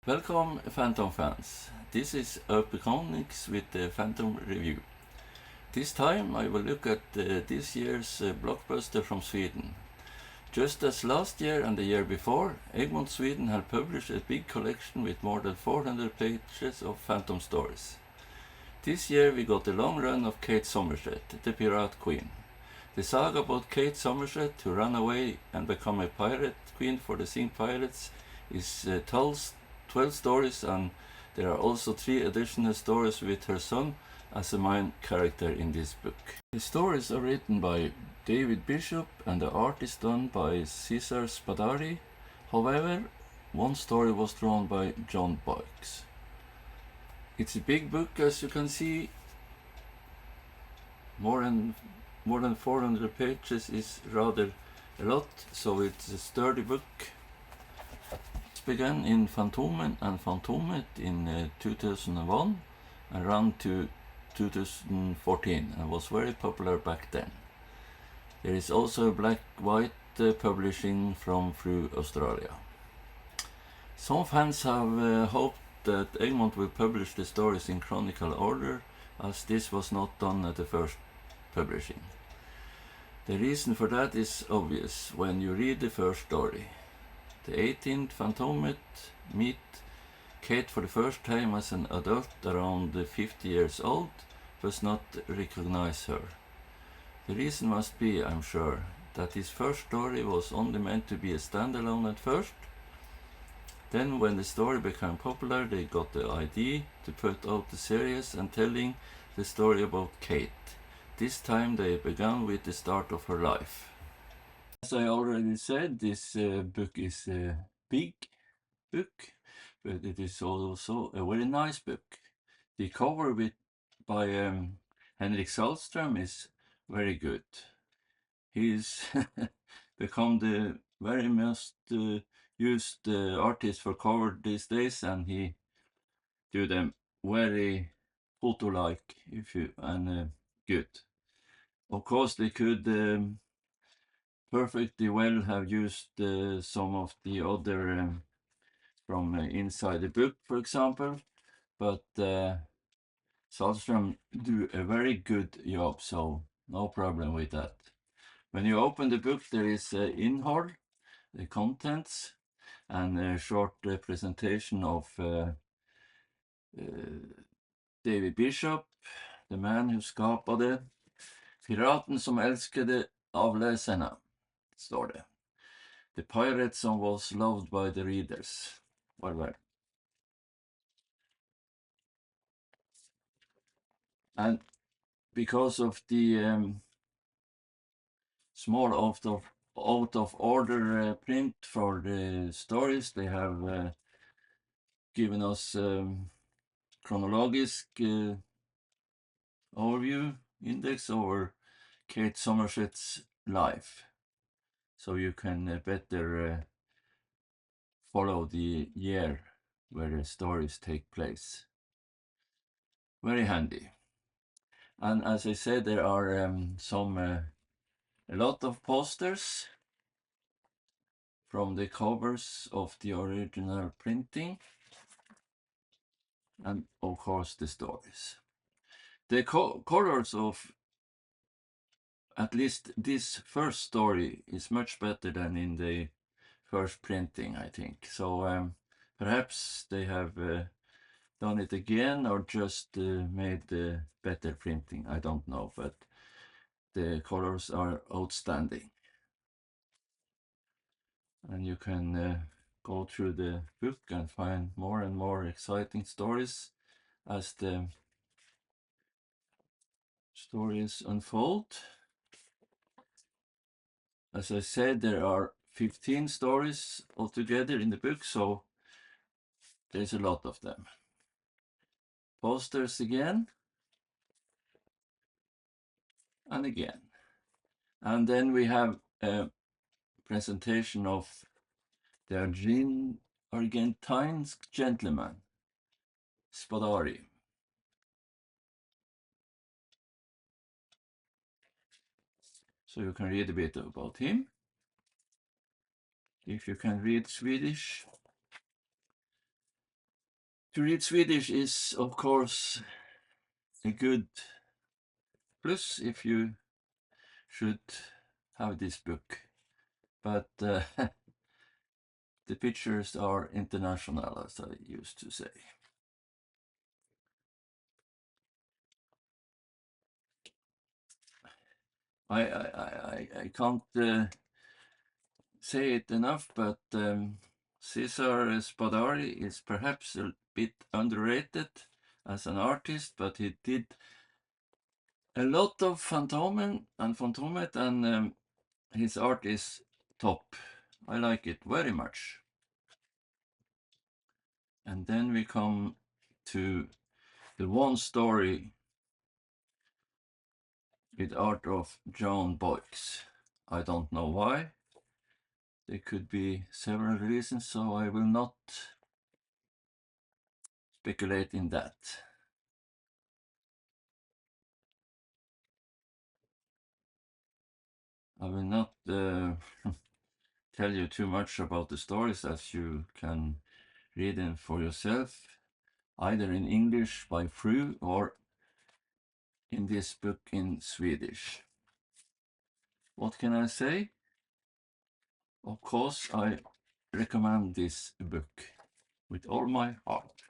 Welcome Phantom fans. This is Comics with the Phantom Review. This time I will look at this year's blockbuster from Sweden. Just as last year and the year before, Egmont Sweden had published a big collection with more than 400 pages of Phantom stories. This year we got a long run of Kate Sommerset, the Pirate Queen. The saga about Kate Sommerset, who ran away and became a pirate queen for the Sing Pirates, is 12 stories, and there are also 3 additional stories with her son as a main character in this book. The stories are written by David Bishop and the art is done by Cesar Spadari. However, one story was drawn by John Bikes. It's a big book, as you can see. More than 400 pages is rather a lot, so it's a sturdy book. Began in Fantomen and Fantomet in 2001 and ran to 2014 and was very popular back then. There is also black-white publishing through Australia. Some fans have hoped that Egmont will publish the stories in chronological order, as this was not done at the first publishing. The reason for that is obvious when you read the first story. The 18th Fantomet meet Kate for the first time as an adult around 50 years old, but not recognize her. The reason must be, I'm sure, that his first story was only meant to be a standalone at first. Then when the story became popular, they got the idea to put out the series and telling the story about Kate. This time they began with the start of her life. As I already said, this book is a big book, but it is also a very nice book. The cover by Henrik Sahstrom is very good. He's become the very most used artist for cover these days, and he do them very photo-like and good. Of course, they could perfectly well have used some of the other from inside the book, for example, but Sahstrom do a very good job, so no problem with that. When you open the book, there is innehåll, the contents, and a short presentation of David Bishop, the man who skapade Piraten som älskade avläsarna, står det. The pirate som was loved by the readers. Well. And because of the small out of order print for the stories, they have given us chronologisk overview index over Kate Sommerset's life, so you can better follow the year where the stories take place. Very handy. And as I said, there are a lot of posters from the covers of the original printing, and of course the stories. The colors of at least this first story is much better than in the first printing, I think. So perhaps they have done it again or just made better printing. I don't know, but the colors are outstanding. And you can go through the book and find more and more exciting stories as the stories unfold. As I said, there are 15 stories altogether in the book, so there's a lot of them. Posters again and again. And then we have a presentation of the Argentine gentleman, Spadari. So you can read a bit about him, if you can read Swedish. To read Swedish is, of course, a good plus if you should have this book. But the pictures are international, as I used to say. I can't say it enough, but Cesar Spadari is perhaps a bit underrated as an artist, but he did a lot of Fantomen and Fantomet, and his art is top. I like it very much. And then we come to the one story with art of John Boyce. I don't know why. There could be several reasons, so I will not speculate in that. I will not tell you too much about the stories, as you can read them for yourself, either in English by Fru or in this book in Swedish. What can I say? Of course, I recommend this book with all my heart.